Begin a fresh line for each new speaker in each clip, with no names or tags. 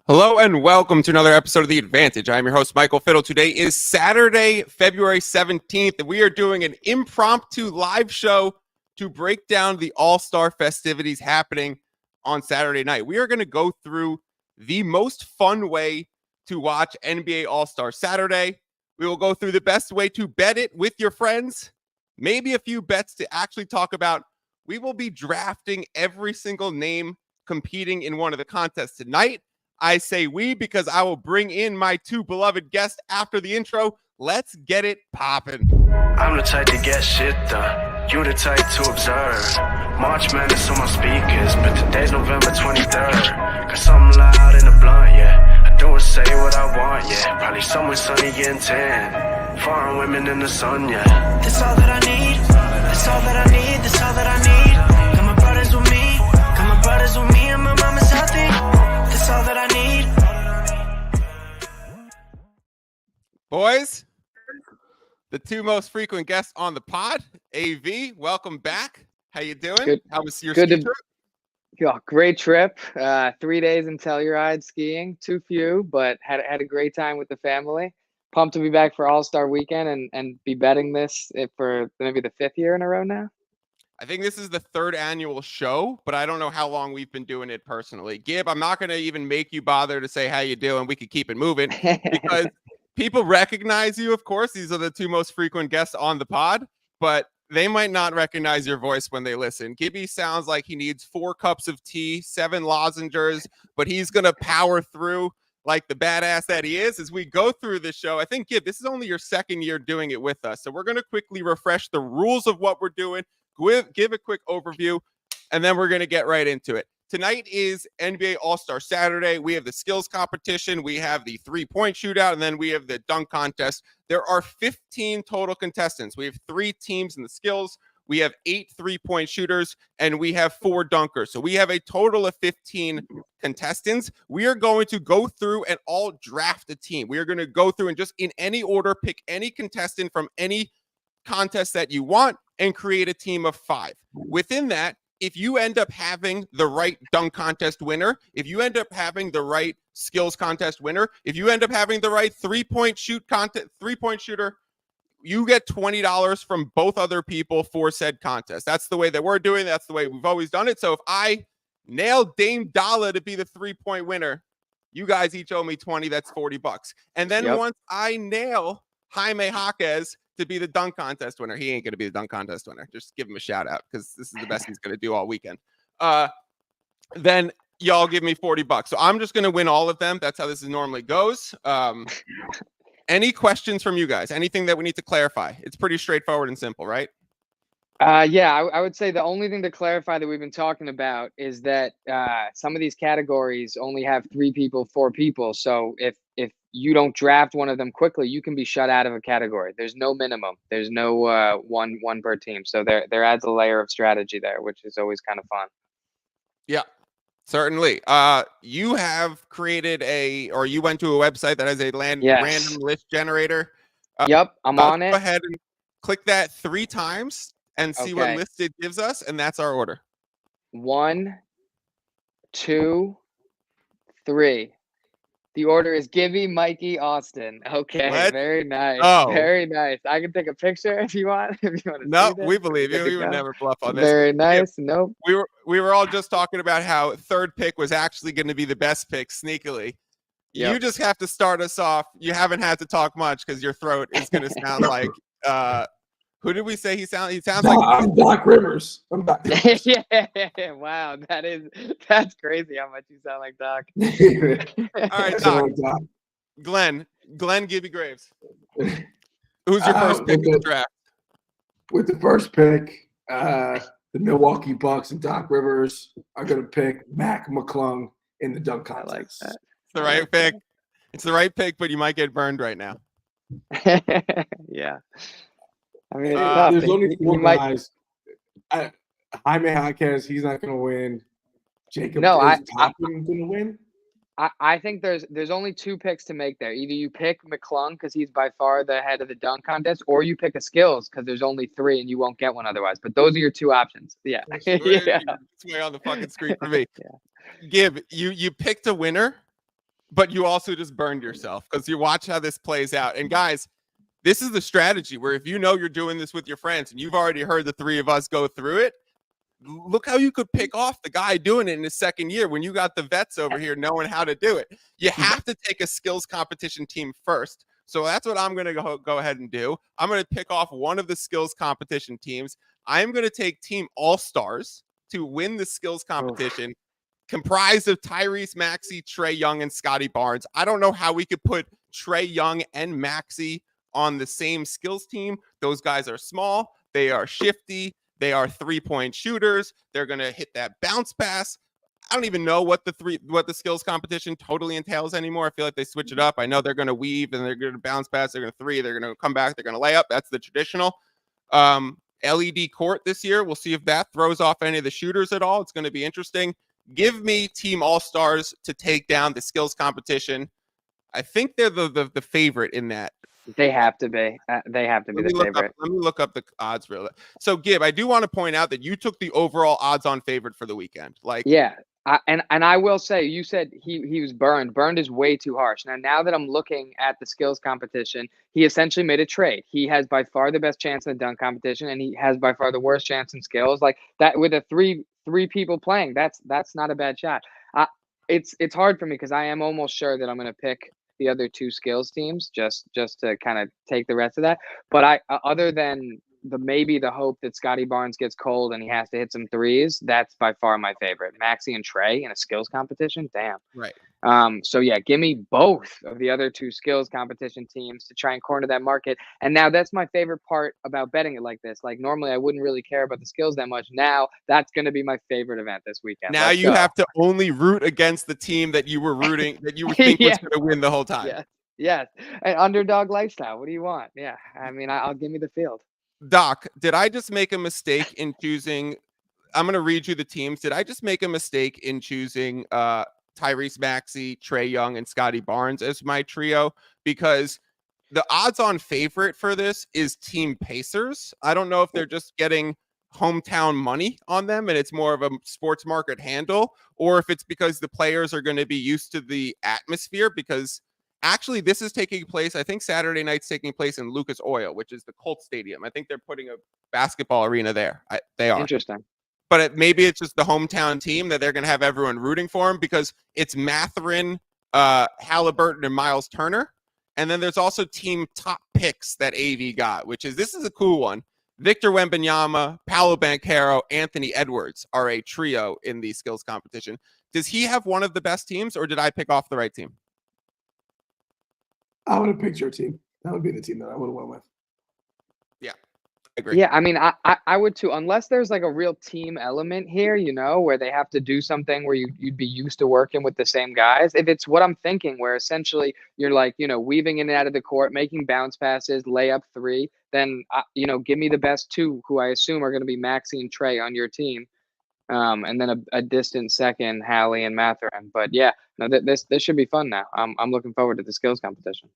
Hello and welcome to another episode of The Advantage. I'm your host, Michael Fiddle. Today is Saturday, February 17th, and we are doing an impromptu live show to break down the All-Star festivities happening on Saturday night. We are going to go through the most fun way to watch NBA All-Star Saturday. We will go through the best way to bet it with your friends, maybe a few bets to actually talk about. We will be drafting every single name competing in one of the contests tonight. I say we because I will bring in my two beloved guests after the intro. Let's get it poppin'.
I'm the type to get shit done. You the type to observe. March Madness on my speakers, but today's November 23rd. Cause I'm loud in the blunt, yeah. I do and say what I want, yeah. Probably somewhere sunny getting tan. Foreign women in the sun, yeah. That's all that I need. That's all that I need. That's all that I need. Got my brothers with me. Got my brothers with me and my mama's healthy. That's all that I need.
Boys, the two most frequent guests on the pod, AV, welcome back. How you doing?
Good.
How was your ski trip?
Yeah, great trip. 3 days in Telluride skiing. Too few, but had a great time with the family. Pumped to be back for All-Star Weekend and be betting this for maybe the 5th year in a row now.
I think this is the 3rd annual show, but I don't know how long we've been doing it personally. Gib, I'm not going to even make you bother to say how you doing. We could keep it moving because people recognize you, of course. These are the two most frequent guests on the pod, but they might not recognize your voice when they listen. Gibby sounds like he needs 4 cups of tea, 7 lozenges, but he's going to power through like the badass that he is as we go through this show. I think, Gib, this is only your 2nd year doing it with us. So we're going to quickly refresh the rules of what we're doing. Give a quick overview, and then we're going to get right into it. Tonight is NBA All-Star Saturday. We have the skills competition. We have the three-point shootout, and then we have the dunk contest. There are 15 total contestants. We have 3 teams in the skills. We have 8 three-point shooters, and we have 4 dunkers. So we have a total of 15 contestants. We are going to go through and all draft a team. We are going to go through and just in any order, pick any contestant from any contest that you want and create a team of 5. Within that, if you end up having the right dunk contest winner, if you end up having the right skills contest winner, if you end up having the right three-point shooter, you get $20 from both other people for said contest. That's the way that we're doing. That's the way we've always done it. So if I nail Dame Dalla to be the three-point winner, you guys each owe me 20. That's $40. And then once I nail Jaime Jaquez to be the dunk contest winner, he ain't going to be the dunk contest winner. Just give him a shout out because this is the best he's going to do all weekend. Then y'all give me $40. So I'm just going to win all of them. That's how this normally goes. Any questions from you guys? Anything that we need to clarify? It's pretty straightforward and simple, right?
Yeah, I would say the only thing to clarify that we've been talking about is that some of these categories only have 3 people, 4 people. So if you don't draft one of them quickly, you can be shut out of a category. There's no minimum. There's no one per team. So there adds a layer of strategy there, which is always kind of fun.
Yeah, certainly. You have created or you went to a website that has a random list generator.
Yep, I'm on it.
Go ahead and click that 3 times and see what list it gives us, and that's our order.
1, 2, 3. The order is Gibby, Mikey, Austin. Okay, very nice. Very nice. I can take a picture if you want.
No, we believe you. We would never bluff on this.
Very nice. Nope.
We were all just talking about how 3rd pick was actually going to be the best pick sneakily. Yep. You just have to start us off. You haven't had to talk much because your throat is going to sound like who did we say he sounds? He sounds like
I'm Doc Rivers. I'm Doc Rivers.
Yeah, wow, that's crazy how much you sound like Doc.
All right, Doc. Glenn Gibby Graves. Who's your first pick in the draft?
With the first pick, the Milwaukee Bucks and Doc Rivers are going to pick Mac McClung in the dunk contest.
I like that.
It's the right pick. It's the right pick, but you might get burned right now.
Yeah. I mean,
there's only 4 guys. Jaime Jaquez, he's not going to win. Jacob Toppin going to win.
I think there's only 2 picks to make there. Either you pick McClung because he's by far the head of the dunk contest, or you pick a skills because there's only 3 and you won't get one otherwise. But those are your 2 options. Yeah.
It's way on the fucking screen for me.
Yeah.
Gib, you picked a winner. but you also just burned yourself because you watch how this plays out. And guys, this is the strategy where if you know you're doing this with your friends and you've already heard the three of us go through it, look how you could pick off the guy doing it in his second year when you got the vets over here knowing how to do it. You have to take a skills competition team first. So that's what I'm going to go ahead and do. I'm going to pick off one of the skills competition teams. I'm going to take Team All-Stars to win the skills competition, comprised of Tyrese Maxey, Trae Young, and Scotty Barnes. I don't know how we could put Trae Young and Maxey on the same skills team. Those guys are small. They are shifty. They are three-point shooters. They're going to hit that bounce pass. I don't even know what the skills competition totally entails anymore. I feel like they switch it up. I know they're going to weave and they're going to bounce pass. They're going to three. They're going to come back. They're going to lay up. That's the traditional. LED court this year. We'll see if that throws off any of the shooters at all. It's going to be interesting. Give me Team All-Stars to take down the skills competition. I think they're the favorite in that.
They have to be. They have to be the favorite.
Let me look up the odds real. So, Gib, I do want to point out that you took the overall odds-on favorite for the weekend. Like,
yeah, and I will say, you said he was burned. Burned is way too harsh. Now that I'm looking at the skills competition, he essentially made a trade. He has by far the best chance in the dunk competition, and he has by far the worst chance in skills. Like that with a three people playing, that's not a bad shot. It's hard for me because I am almost sure that I'm going to pick the other two skills teams just to kind of take the rest of that. But I other than the hope that Scotty Barnes gets cold and he has to hit some threes, that's by far my favorite. Maxey and Trae in a skills competition, damn.
Right.
So yeah, give me both of the other two skills competition teams to try and corner that market. And now that's my favorite part about betting it like this. Like normally I wouldn't really care about the skills that much. Now that's going to be my favorite event this weekend.
Now you have to only root against the team that you were rooting, that you were thinking was going to win the whole time.
Yeah. Yes. An underdog lifestyle. What do you want? Yeah. I mean, I'll give me the field.
Doc, did I just make a mistake in choosing? I'm going to read you the teams. Did I just make a mistake in choosing Tyrese Maxey, Trae Young, and Scotty Barnes as my trio? Because the odds-on favorite for this is Team Pacers. I don't know if they're just getting hometown money on them and it's more of a sports market handle, or if it's because the players are going to be used to the atmosphere, because actually, this is taking place, I think Saturday night's taking place in Lucas Oil, which is the Colts Stadium. I think they're putting a basketball arena there. They are.
Interesting.
But maybe it's just the hometown team that they're going to have everyone rooting for them, because it's Mathurin, Halliburton, and Miles Turner. And then there's also team top picks that AV got, this is a cool one. Victor Wembanyama, Paolo Banchero, Anthony Edwards are a trio in the skills competition. Does he have one of the best teams, or did I pick off the right team?
I would have picked your team. That would be the team that I would have went with.
Yeah, I agree.
Yeah, I mean, I would too, unless there's like a real team element here, where they have to do something where you'd be used to working with the same guys. If it's what I'm thinking, where essentially you're like, weaving in and out of the court, making bounce passes, layup three, then, give me the best two, who I assume are going to be Maxey and Trae on your team. And then a distant second, Hallie and Mathurin. But yeah, no, this should be fun now. I'm looking forward to the skills competition.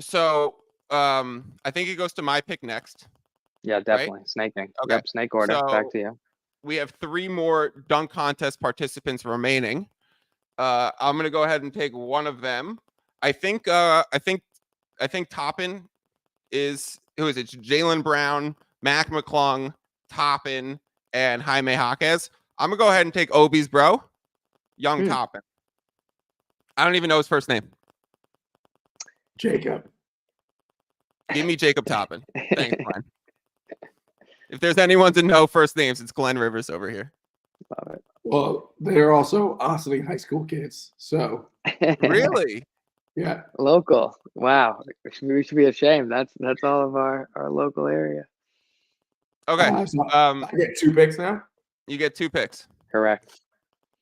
So I think it goes to my pick next.
Yeah, definitely. Right? Snaking. Okay. Yep, snake order. So back to you.
We have 3 more dunk contest participants remaining. I'm gonna go ahead and take one of them. I think Toppin is It's Jaylen Brown, Mac McClung, Toppin, and Jaime Jaquez. I'm gonna go ahead and take Obi's bro, Young Toppin. I don't even know his first name.
Jacob.
Give me Jacob Toppin. Thanks, Glenn. If there's anyone to know first names, it's Glenn Rivers over here.
Love it.
Well, they're also Ossining high school kids, so.
Really?
Yeah.
Local. Wow. We should be ashamed. That's all of our local area.
Okay.
So I get 2 picks now?
You get 2 picks.
Correct.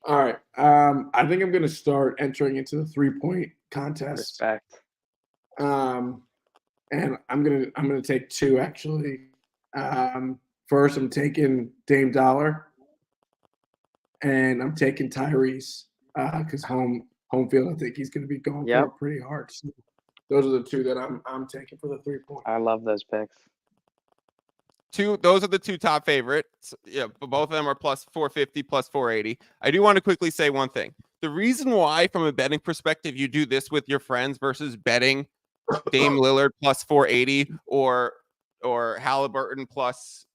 All right. I think I'm going to start entering into the 3-point contest.
Respect.
And I'm gonna take 2 actually. First, I'm taking Dame Dollar, and I'm taking Tyrese because home field. I think he's going to be going for it pretty hard. So those are the 2 that I'm taking for the 3-point.
I love those picks.
Those are the 2 top favorites. Yeah, but both of them are plus 450, plus 480. I do want to quickly say one thing. The reason why, from a betting perspective, you do this with your friends versus betting Dame Lillard plus 480 or Halliburton plus,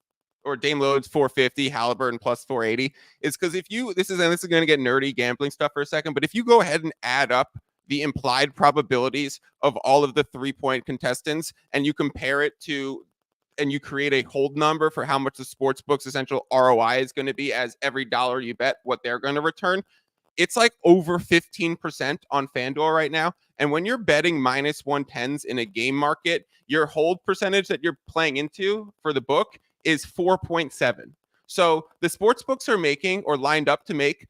or Dame Lillard's 450, Halliburton plus 480, is because if you, this is going to get nerdy gambling stuff for a second, but if you go ahead and add up the implied probabilities of all of the 3-point contestants and you compare it to, and you create a hold number for how much the sportsbook's essential ROI is going to be as every dollar you bet what they're going to return, it's like over 15% on FanDuel right now. And when you're betting minus 110s in a game market, your hold percentage that you're playing into for the book is 4.7. So the sports books are making, or lined up to make,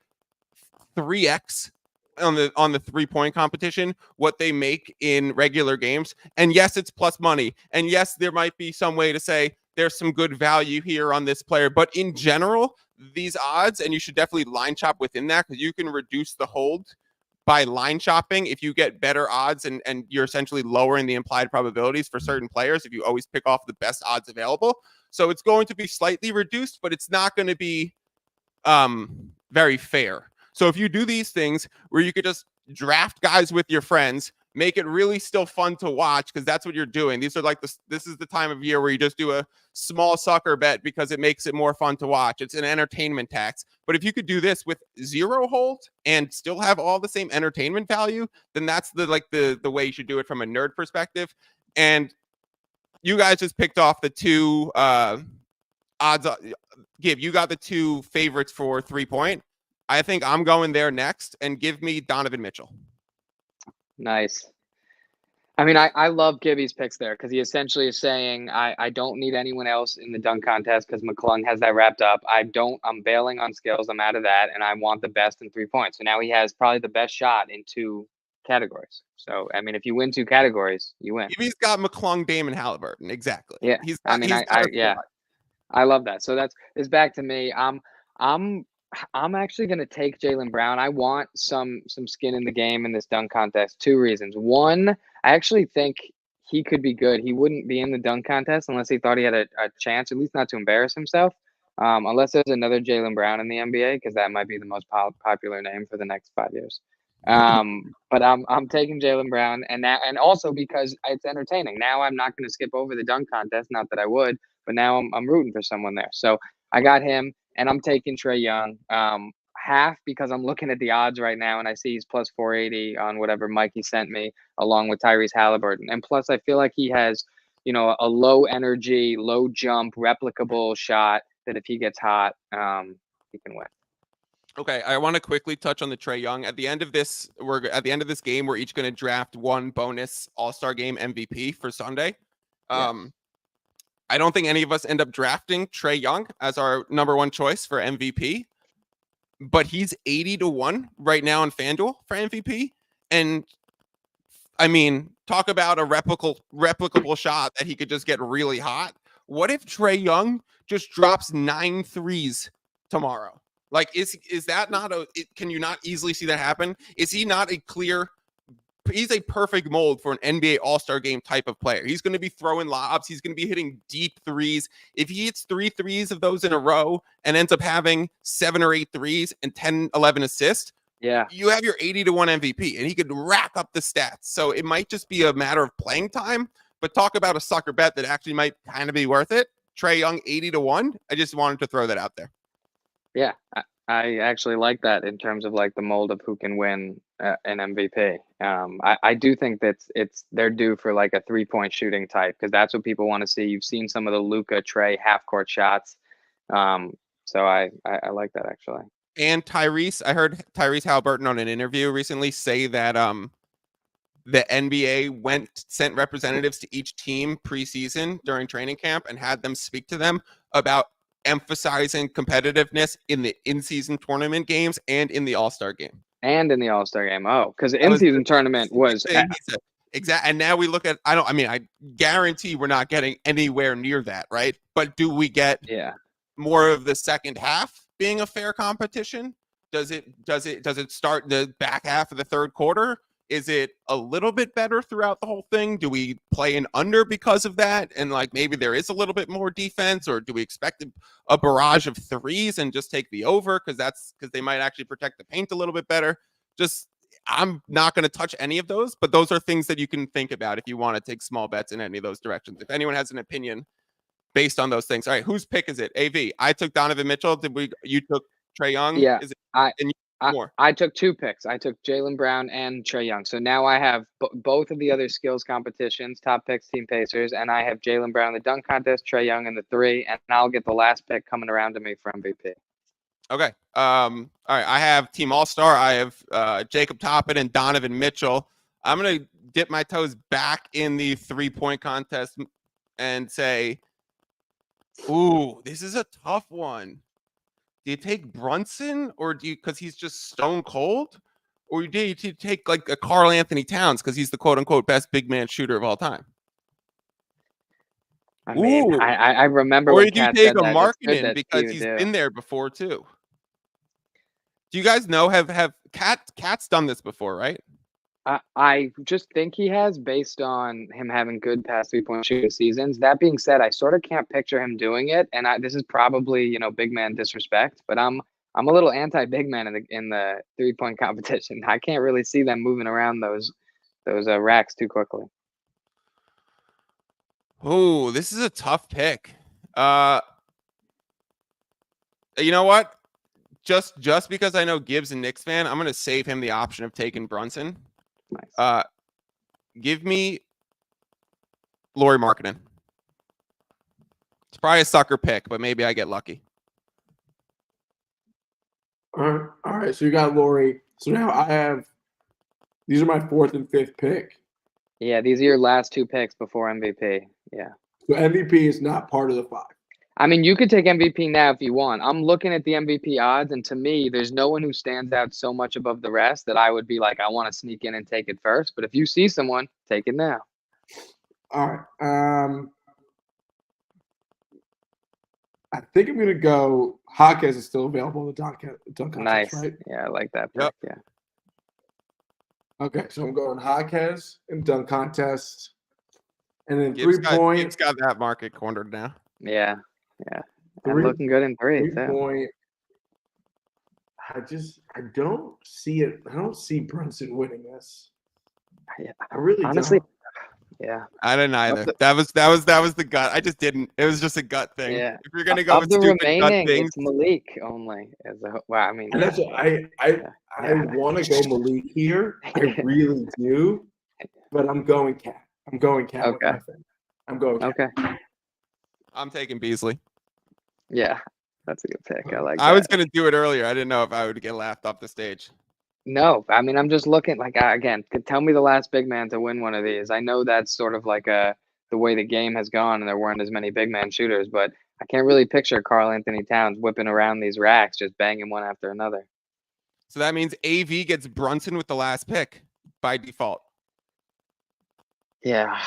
3x on the 3-point competition what they make in regular games. And yes, it's plus money. And yes, there might be some way to say there's some good value here on this player, but in general, these odds, and you should definitely line chop within that, because you can reduce the hold by line shopping if you get better odds, and you're essentially lowering the implied probabilities for certain players if you always pick off the best odds available. So it's going to be slightly reduced, but it's not going to be very fair. So if you do these things where you could just draft guys with your friends, make it really still fun to watch, because that's what you're doing. These are like this is the time of year where you just do a small sucker bet because it makes it more fun to watch. It's an entertainment tax. But if you could do this with 0 hold and still have all the same entertainment value, then that's the way you should do it from a nerd perspective. And you guys just picked off the two odds. Give, you got the 2 favorites for 3-point. I think I'm going there next, and give me Donovan Mitchell.
Nice. I mean, I love Gibby's picks there, because he essentially is saying I don't need anyone else in the dunk contest because McClung has that wrapped up. I'm bailing on skills. I'm out of that, and I want the best in 3 points. So now he has probably the best shot in 2 categories. So, I mean, if you win 2 categories, you win.
He's got McClung, Dame, and Halliburton. Exactly.
Yeah. I love that. So it's back to me. I'm actually going to take Jaylen Brown. I want some skin in the game in this dunk contest. 2 reasons. One, I actually think he could be good. He wouldn't be in the dunk contest unless he thought he had a chance, at least not to embarrass himself, unless there's another Jaylen Brown in the NBA, because that might be the most popular name for the next 5 years. But I'm taking Jaylen Brown, and also because it's entertaining. Now I'm not going to skip over the dunk contest, not that I would, but now I'm rooting for someone there. So I got him. And I'm taking Trae Young, half because I'm looking at the odds right now and I see he's plus 480 on whatever Mikey sent me, along with Tyrese Halliburton. And plus, I feel like he has, a low energy, low jump, replicable shot that if he gets hot, he can win.
Okay, I want to quickly touch on the Trae Young. At the end of this game, we're each going to draft 1 bonus All-Star Game MVP for Sunday. Yes. I don't think any of us end up drafting Trae Young as our number 1 choice for MVP, but he's 80-1 right now on FanDuel for MVP. And I mean, talk about a replicable shot that he could just get really hot. What if Trae Young just drops 9 threes tomorrow? Like, is that not can you not easily see that happen? Is he not he's a perfect mold for an NBA All-Star Game type of player. He's going to be throwing lobs. He's going to be hitting deep threes. If he hits 3 threes of those in a row and ends up having 7 or 8 threes and 10, 11 assists,
yeah,
you have your 80-1 MVP, and he could rack up the stats. So it might just be a matter of playing time, but talk about a sucker bet that actually might kind of be worth it. Trae Young, 80-1. I just wanted to throw that out there.
Yeah, I actually like that in terms of like the mold of who can win an MVP. I do think that they're due for like a 3-point shooting type, because that's what people want to see. You've seen some of the Luka, Trae half-court shots. So I like that, actually.
And Tyrese, I heard Tyrese Halliburton on an interview recently say that the NBA sent representatives to each team preseason during training camp and had them speak to them about emphasizing competitiveness in the in-season tournament games and in the All-Star game.
And in the All-Star game. Oh, because the in-season tournament was
exactly. And now we look at, I guarantee we're not getting anywhere near that, right? But do we get more of the second half being a fair competition? Does it start the back half of the third quarter? Is it a little bit better throughout the whole thing? Do we play an under because of that? And like maybe there is a little bit more defense, or do we expect a barrage of threes and just take the over because they might actually protect the paint a little bit better? Just I'm not going to touch any of those, but those are things that you can think about if you want to take small bets in any of those directions. If anyone has an opinion based on those things. All right, whose pick is it? AV. I took Donovan Mitchell. You took Trae Young?
Yeah,
Is it
I
and you
I
more?
I took 2 picks. I took Jaylen Brown and Trae Young. So now I have both of the other skills competitions, top picks, Team Pacers, and I have Jaylen Brown in the dunk contest, Trae Young in the 3, and I'll get the last pick coming around to me for MVP.
Okay. All right. I have Team All-Star. I have Jacob Toppin and Donovan Mitchell. I'm gonna dip my toes back in the 3-point contest and say, ooh, this is a tough one. Do you take Brunson or do you because he's just stone cold? Or do you take like a Karl Anthony Towns because he's the quote unquote best big man shooter of all time?
I mean,
Ooh.
I remember
Or
when
do you
Kat
take
said
a
that. It's good
Markkanen
that
because
few
he's
do.
been there before too? Do you guys know have Cat's done this before, right?
I just think he has based on him having good past 3-point shooting seasons. That being said, I sort of can't picture him doing it, and this is probably big man disrespect, but I'm a little anti big man in the 3-point competition. I can't really see them moving around those racks too quickly.
Oh, this is a tough pick. You know what? Just because I know Gibbs a Knicks fan, I'm gonna save him the option of taking Brunson.
Nice.
Give me Lauri Markkanen. It's probably a sucker pick, but maybe I get lucky.
All right. So you got Lauri. So now I have. These are my 4th and 5th pick.
Yeah, these are your last 2 picks before MVP. Yeah.
So MVP is not part of the 5.
I mean, you could take MVP now if you want. I'm looking at the MVP odds, and to me, there's no one who stands out so much above the rest that I would be like, I want to sneak in and take it first. But if you see someone, take it now.
All right. I think I'm gonna go. Jaquez is still available in the dunk contest,
Nice.
right?
Yeah, I like that pick.
Yep.
Yeah.
Okay, so I'm going Jaquez in dunk contest, and then
Gibbs
3-point.
got that market cornered now.
Yeah. Yeah. And
Three-
looking good in 3 too.
3-point. I don't see it. I don't see Brunson winning this.
Yeah.
I really
Honestly,
don't.
yeah.
I didn't either. That was the gut. I just didn't. It was just a gut thing.
Yeah.
If you're gonna go
Of
with
the
stupid gut
remaining,
things,
it's Malik only. Wow, I mean,
And that's what I want to go Malik here. I really do, but I'm going Cat. I'm going Cat. with
Okay.
my thing. I'm going Cat.
okay.
I'm taking Beasley.
Yeah, that's a good pick. I like
I
that.
was gonna do it earlier. I didn't know if I would get laughed off the stage.
No, I mean, I'm just looking like again. Tell me the last big man to win one of these. I know that's sort of like the way the game has gone, and there weren't as many big man shooters, but I can't really picture Karl Anthony Towns whipping around these racks, just banging one after another.
So that means AV gets Brunson with the last pick by default.
Yeah,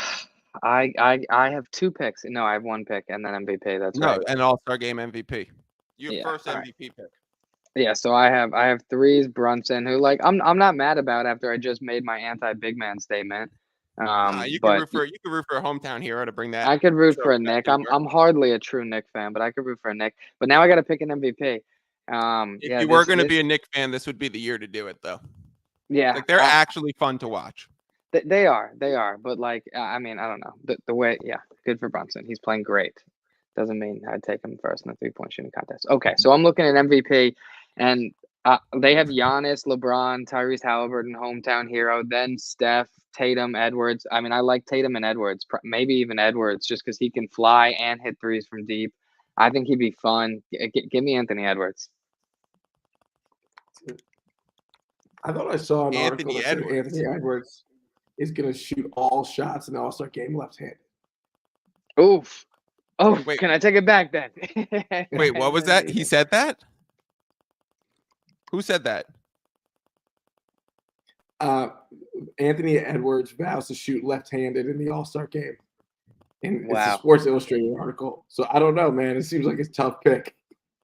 I have 2 picks. No, I have 1 pick and then MVP. That's
No,
right.
an All-Star game MVP. You have
Yeah,
first
all right.
MVP pick.
Yeah, so I have 3s Brunson, who like I'm not mad about after I just made my anti big man statement.
You can
But
root for a hometown hero to bring that.
I could root for a
trophy back
Nick.
to New York.
I'm hardly a true Nick fan, but I could root for a Nick. But now I got to pick an MVP.
If
Yeah,
you were going to be a Nick fan, this would be the year to do it, though.
yeah,
Like they're actually fun to watch.
they are. But like, I mean, I don't know the way. Yeah, good for Brunson. He's playing great. Doesn't mean I'd take him first in the 3-point shooting contest. Okay, so I'm looking at MVP, and they have Giannis, LeBron, Tyrese Halliburton, hometown hero, then Steph, Tatum, Edwards. I mean, I like Tatum and Edwards, maybe even Edwards, just because he can fly and hit threes from deep. I think he'd be fun. Give me Anthony Edwards.
I thought I saw an
Anthony
article that said
Edwards.
Anthony Edwards is going to shoot all shots in the All-Star game left-handed.
Oof. Oh,
Wait.
can I take it back then?
Wait, what was that? He said that? Who said that?
Anthony Edwards vows to shoot left-handed in the All-Star game. And it's
Wow.
a Sports Illustrated article. So I don't know, man. It seems like it's a tough pick.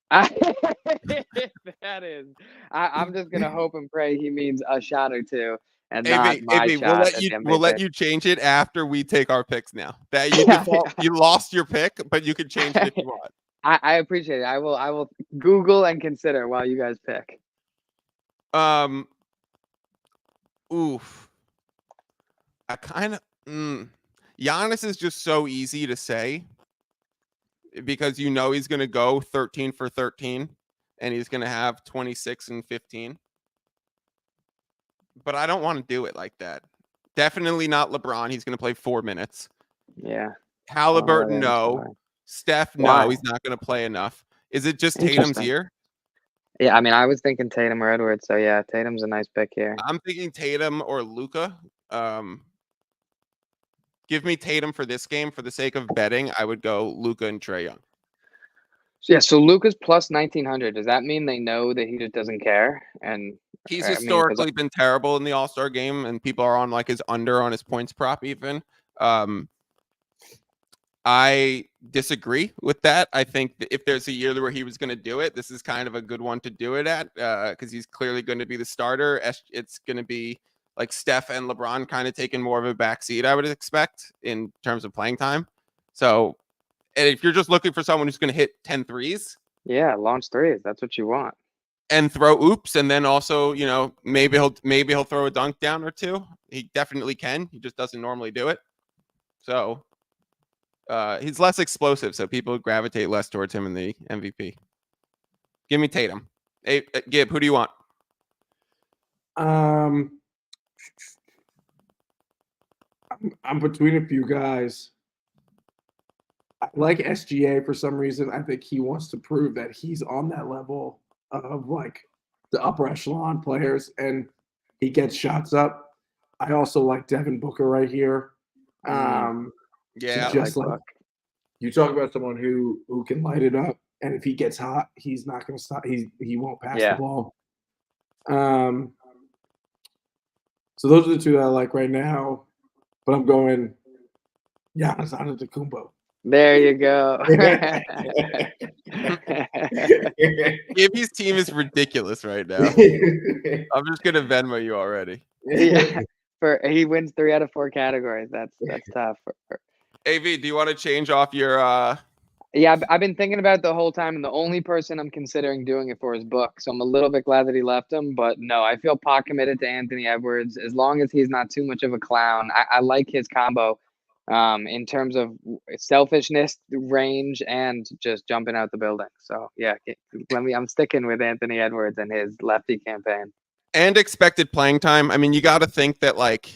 That is. I'm just gonna hope and pray he means a shot or two, and not
AB,
my shot.
we'll let you change it after we take our picks now. That you default, you lost your pick, but you can change it if you want.
I appreciate it. I will Google and consider while you guys pick.
Oof. I kind of. Giannis is just so easy to say because you know he's going to go 13 for 13 and he's going to have 26 and 15. But I don't want to do it like that. Definitely not LeBron. He's going to play 4 minutes.
Yeah.
Halliburton,
I'm
no.
sorry.
Steph,
Why?
no. He's not going to play enough. Is it just Tatum's
Interesting.
year?
Yeah, I mean, I was thinking Tatum or Edwards, so yeah, Tatum's a nice pick here.
I'm thinking Tatum or Luka. Give me Tatum for this game. For the sake of betting, I would go Luka and Trae Young.
Yeah, so Luka's plus 1900. Does that mean they know that he just doesn't care? And
He's
I mean, 'cause
historically been terrible in the All-Star game, and people are on like his under on his points prop even. I disagree with that. I think that if there's a year where he was going to do it, this is kind of a good one to do it at because he's clearly going to be the starter. It's going to be like Steph and LeBron kind of taking more of a backseat, I would expect, in terms of playing time. So, and if you're just looking for someone who's going to hit 10 threes,
yeah, launch threes. That's what you want.
and throw oops, and then also, you know, maybe he'll throw a dunk down or two. He definitely can. He just doesn't normally do it. So he's less explosive, so people gravitate less towards him in the MVP. Give me Tatum. Hey, Gib, who do you want?
I'm between a few guys. I like SGA for some reason. I think he wants to prove that he's on that level of like the upper echelon players, and he gets shots up. I also like Devin Booker right here.
Yeah,
just like you talk about someone who can light it up, and if he gets hot, he's not going to stop. He won't pass the ball. So those are the two that I like right now, but I'm going Giannis Antetokounmpo.
There you go.
Gibby's team is ridiculous right now. I'm just gonna Venmo you already.
Yeah, he wins 3 out of 4 categories. That's tough.
AV, do you want to change off your?
Yeah, I've been thinking about it the whole time, and the only person I'm considering doing it for is Book. So I'm a little bit glad that he left him, but no, I feel pot committed to Anthony Edwards as long as he's not too much of a clown. I like his combo in terms of selfishness, range, and just jumping out the building. So yeah, I'm sticking with Anthony Edwards and his lefty campaign.
And expected playing time. I mean, you got to think that like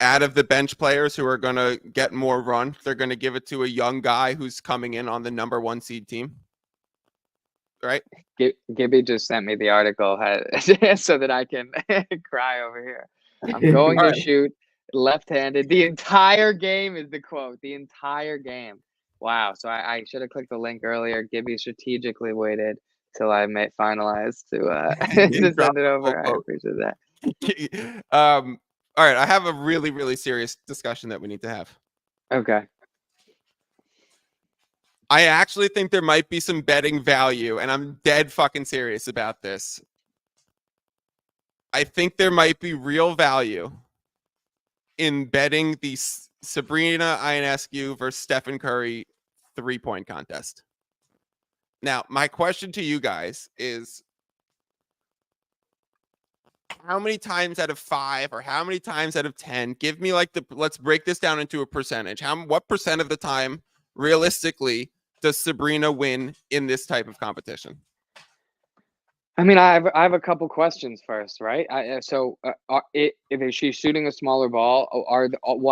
out of the bench players who are going to get more run, they're going to give it to a young guy who's coming in on the number 1 seed team. Right?
Gibby just sent me the article so that I can cry over here. I'm going to shoot left-handed. The entire game is the quote. The entire game. Wow. So I should have clicked the link earlier. Gibby strategically waited till I finalized to send it over. I appreciate that.
All right. I have a really, really serious discussion that we need to have.
Okay.
I actually think there might be some betting value, and I'm dead fucking serious about this. I think there might be real value in betting the Sabrina Ionescu versus Stephen Curry 3-point contest. Now, my question to you guys is, how many times out of 5 or how many times out of 10? Give me like let's break this down into a percentage. What percent of the time, realistically, does Sabrina win in this type of competition?
I mean, I have a couple questions first, right? If she's shooting a smaller ball,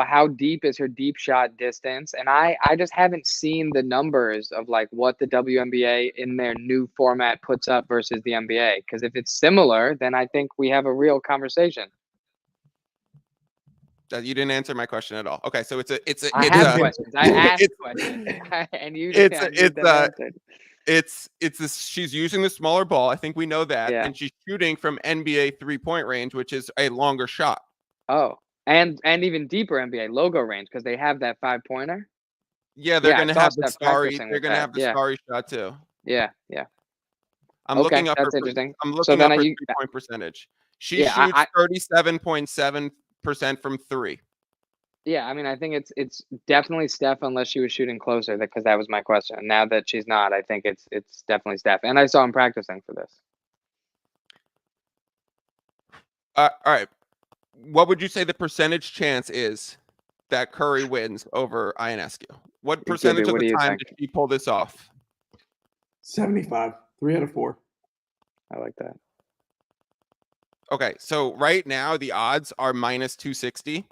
how deep is her deep shot distance? And I just haven't seen the numbers of like what the WNBA in their new format puts up versus the NBA. Because if it's similar, then I think we have a real conversation.
You didn't answer my question at all. Okay, so
I have questions. I asked questions, and you
she's using the smaller ball. I think we know that.
Yeah.
And she's shooting from NBA 3-point range, which is a longer shot.
Oh, and even deeper NBA logo range because they have that 5-pointer.
Yeah, they're going to have the Starry. They're going to have the Starry shot too.
Yeah.
I'm looking up her 3-point percentage. She shoots 37.7% from 3.
Yeah, I mean, I think it's definitely Steph unless she was shooting closer, because that was my question. Now that she's not, I think it's definitely Steph. And I saw him practicing for this.
All right. what would you say the percentage chance is that Curry wins over Ionescu? What percentage of
what
the
do you
time
think?
did she pull this off?
75. 3 out of 4.
I like that.
Okay, so right now the odds are minus 260,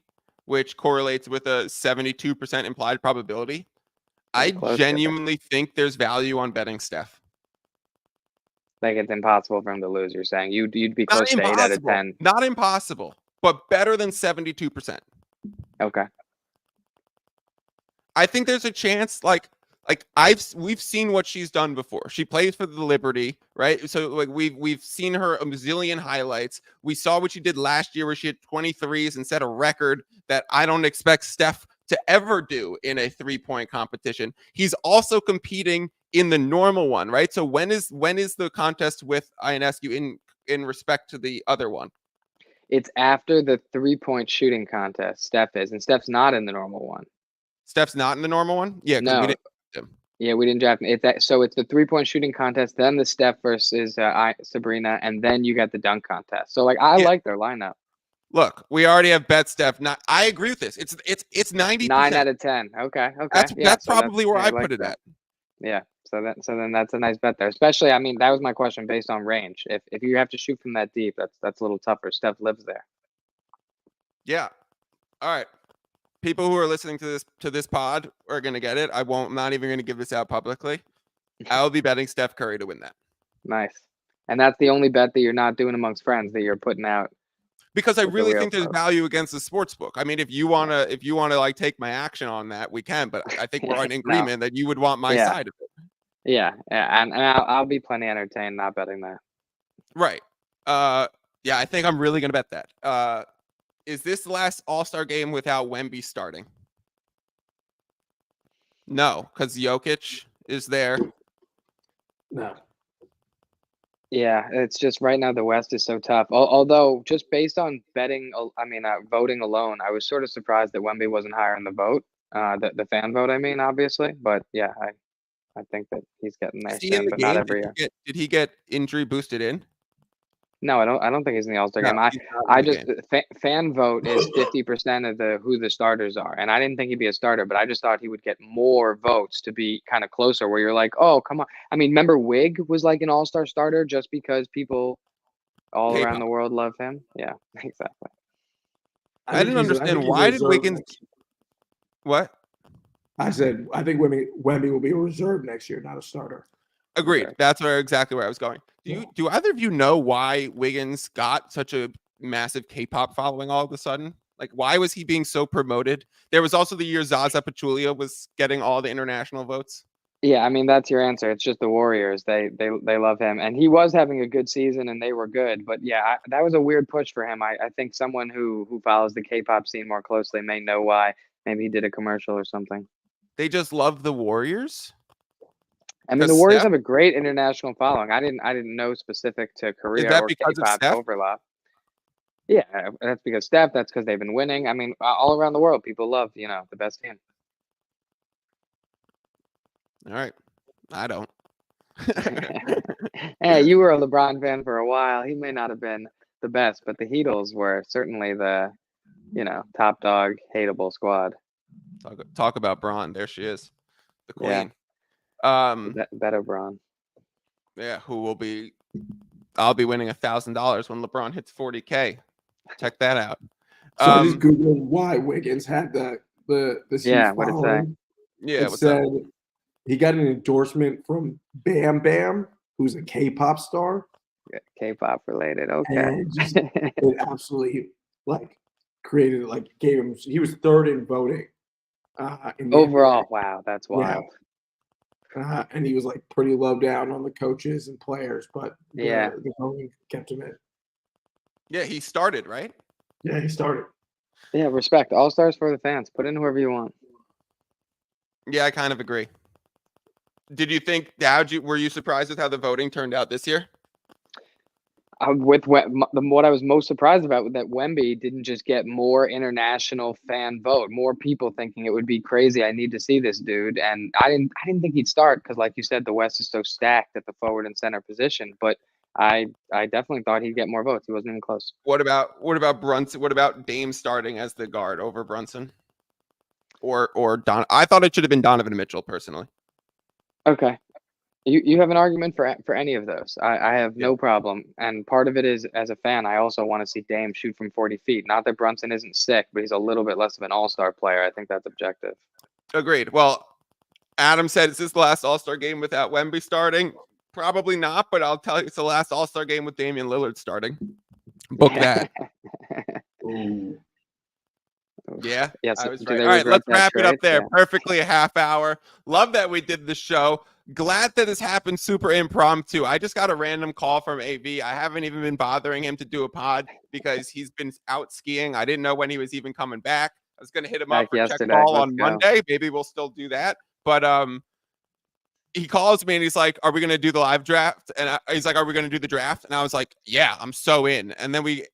which correlates with a 72% implied probability. I
Pretty close,
genuinely think there's value on betting Steph.
Like it's impossible for him to lose. You're saying you'd be
Not
close to 8 out of
impossible.
10.
Not impossible, but better than 72%.
Okay.
I think there's a chance like we've seen what she's done before. She plays for the Liberty, right? So like we've seen her a million highlights. We saw what she did last year where she had 23s and set a record that I don't expect Steph to ever do in a 3-point competition. He's also competing in the normal one, right? So when is the contest with Ionescu in respect to the other one?
It's after the 3-point shooting contest. Steph is, and Steph's not in the normal one.
Steph's not in the normal one? Yeah, because we
No.
didn't draft him.
Yeah, we didn't draft him. So it's the 3-point shooting contest, then the Steph versus Sabrina, and then you got the dunk contest. So like I
Yeah.
like their lineup.
Look, we already have bet Steph. I agree with this. It's 90%.
9 out of 10. Okay.
That's probably where I
like
put it
that.
at.
Yeah. So then that's a nice bet there. Especially, I mean, that was my question based on range. If you have to shoot from that deep, that's a little tougher. Steph lives there.
Yeah. All right. People who are listening to this pod are gonna get it. I'm not even gonna give this out publicly. I'll be betting Steph Curry to win that.
Nice. And that's the only bet that you're not doing amongst friends that you're putting out.
Because I
With the
really
real
think there's
vote.
value against the sports book. I mean, if you wanna like take my action on that, we can. But I think we're in agreement that you would want my
Yeah.
side of it.
Yeah. And I'll be plenty entertained not betting that.
Right. Yeah, I think I'm really gonna bet that. Is this the last All-Star game without Wemby starting? No, because Jokic is there.
No.
Yeah, it's just right now the West is so tough. Although just based on voting alone, I was sort of surprised that Wemby wasn't higher in the vote, the fan vote. I mean, obviously, but yeah, I think that he's getting there
Is he in
soon,
the
but not
game?
every year.
Did he get injury boosted in?
No, I don't think he's in the All-Star game.
No, he's not in
I
the
just
game.
fan vote is 50% of who the starters are, and I didn't think he'd be a starter, but I just thought he would get more votes to be kind of closer. Where you're like, oh, come on. I mean, remember Wig was like an All-Star starter just because people all around
K-pop.
the world love him. Yeah, exactly.
I didn't understand why did Wiggins. What?
I said I think Wemby will be a reserve next year, not a starter.
Agreed.
Okay.
That's exactly where I was going. Do either of you know why Wiggins got such a massive K-pop following all of a sudden? Like, why was he being so promoted? There was also the year Zaza Pachulia was getting all the international votes.
Yeah, I mean that's your answer. It's just the Warriors. They love him, and he was having a good season, and they were good. But yeah, that was a weird push for him. I think someone who follows the K-pop scene more closely may know why. Maybe he did a commercial or something.
They just love the Warriors.
I mean, the
Because
Warriors
Steph-
have a great international following. I didn't know specific to Korea
that
or
because of
K-pop
Steph?
overlap. Yeah, that's because Steph. That's because they've been winning. I mean, all around the world, people love the best team.
All right, I don't.
Hey, you were a LeBron fan for a while. He may not have been the best, but the Heatles were certainly the top dog, hateable squad.
Talk about Braun. There she is, the queen.
Yeah. Better Braun.
Yeah, I'll be winning $1,000 when LeBron hits 40K. Check that out.
So I just googled why Wiggins had the
Yeah, what'd it say?
Yeah,
It said he got an endorsement from Bam Bam, who's a K-pop star.
K-pop related. Okay.
And it absolutely created gave him. He was third in voting. In the
Overall,
NBA.
wow, that's wild.
And he was pretty low down on the coaches and players, but the voting kept him in.
Yeah, he started, right?
Yeah, he started.
Yeah, respect. All stars for the fans. Put in whoever you want.
Yeah, I kind of agree. Did you think? Were you surprised with how the voting turned out this year?
What I was most surprised about was that Wemby didn't just get more international fan vote, more people thinking it would be crazy. I need to see this dude, and I didn't think he'd start because, like you said, the West is so stacked at the forward and center position. But I definitely thought he'd get more votes. He wasn't even close.
What about Brunson? What about Dame starting as the guard over Brunson? Or Don? I thought it should have been Donovan Mitchell personally.
Okay. You have an argument for any of those. I have no problem. And part of it is, as a fan, I also want to see Dame shoot from 40 feet. Not that Brunson isn't sick, but he's a little bit less of an all-star player. I think that's objective.
Agreed. Well, Adam said it's his last All-Star game without Wemby starting. Probably not, but I'll tell you it's the last All-Star game with Damian Lillard starting. Book that.
Ooh.
Yeah,
Yes.
I was right. All right, let's wrap it up there. Yeah. Perfectly a half hour. Love that we did the show. Glad that this happened super impromptu. I just got a random call from AV. I haven't even been bothering him to do a pod because he's been out skiing. I didn't know when he was even coming back. I was going to hit him up for check ball on Monday. Maybe we'll still do that. But he calls me and he's like, are we going to do the live draft? And he's like, are we going to do the draft? And I was like, yeah, I'm so in. And then we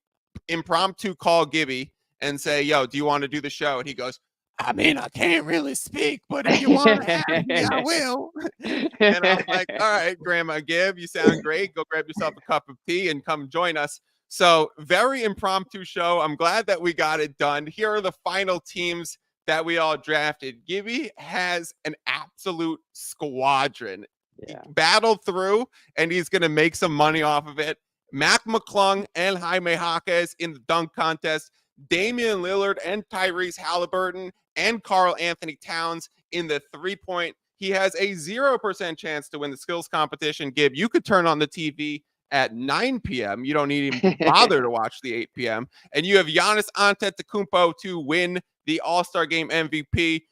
impromptu call Gibby and say, yo, do you want to do the show? And he goes, I mean, I can't really speak, but if you want to have me, I will. And I was like, all right, Grandma Gib, you sound great. Go grab yourself a cup of tea and come join us. So very impromptu show. I'm glad that we got it done. Here are the final teams that we all drafted. Gibby has an absolute squadron. Yeah. He battled through, and he's going to make some money off of it. Mac McClung and Jaime Jaquez in the dunk contest. Damian Lillard and Tyrese Halliburton and Karl Anthony Towns in the three-point. He has a 0% chance to win the skills competition. Gib, you could turn on the TV at 9 p.m. You don't need even bother to watch the 8 p.m. And you have Giannis Antetokounmpo to win the All-Star Game MVP.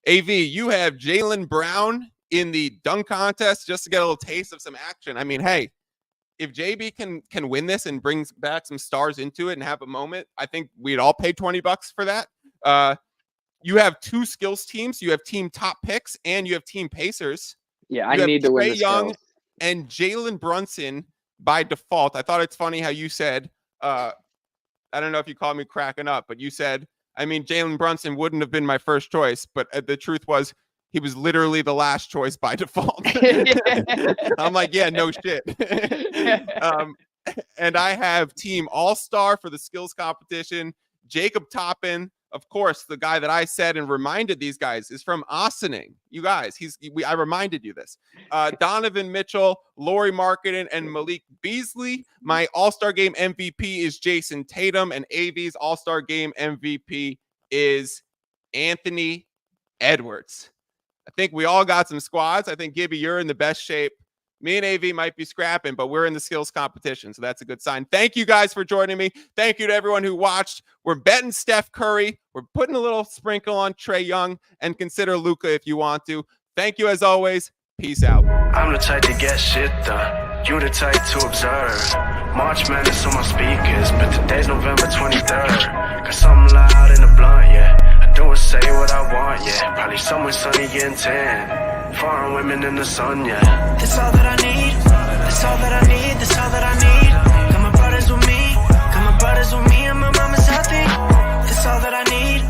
AV, you have Jaylen Brown in the dunk contest just to get a little taste of some action. I mean, hey, if JB can win this and brings back some stars into it and have a moment, I think we'd all pay $20 for that. You have two skills teams. You have team top picks and you have team Pacers.
Yeah, I need to win the
Young and Jalen Brunson by default. I thought it's funny how you said, I don't know if you called me cracking up, but you said, I mean, Jalen Brunson wouldn't have been my first choice, but the truth was he was literally the last choice by default. I'm like, yeah, no shit. And I have team all-star for the skills competition. Jacob Toppin, of course, the guy that I said and reminded these guys is from Ossining. You guys, I reminded you this. Donovan Mitchell, Lauri Markkanen, and Malik Beasley. My all-star game MVP is Jason Tatum, and AV's all-star game MVP is Anthony Edwards. I think we all got some squads. I think, Gibby, you're in the best shape. Me and AV might be scrapping, but we're in the skills competition, so that's a good sign. Thank you guys for joining me. Thank you to everyone who watched. We're betting Steph Curry. We're putting a little sprinkle on Trae Young, and consider Luka if you want to. Thank you as always. Peace out.
I'm the type to get shit done. You the type to observe. March Madness on my speakers, but today's November 23rd. Got something loud in the blunt, yeah. Don't say what I want, yeah. Probably somewhere sunny getting tan. Foreign women in the sun, yeah. That's all that I need. That's all that I need. That's all that I need. Got my brothers with me. Got my brothers with me, and my mama's healthy. That's all that I need.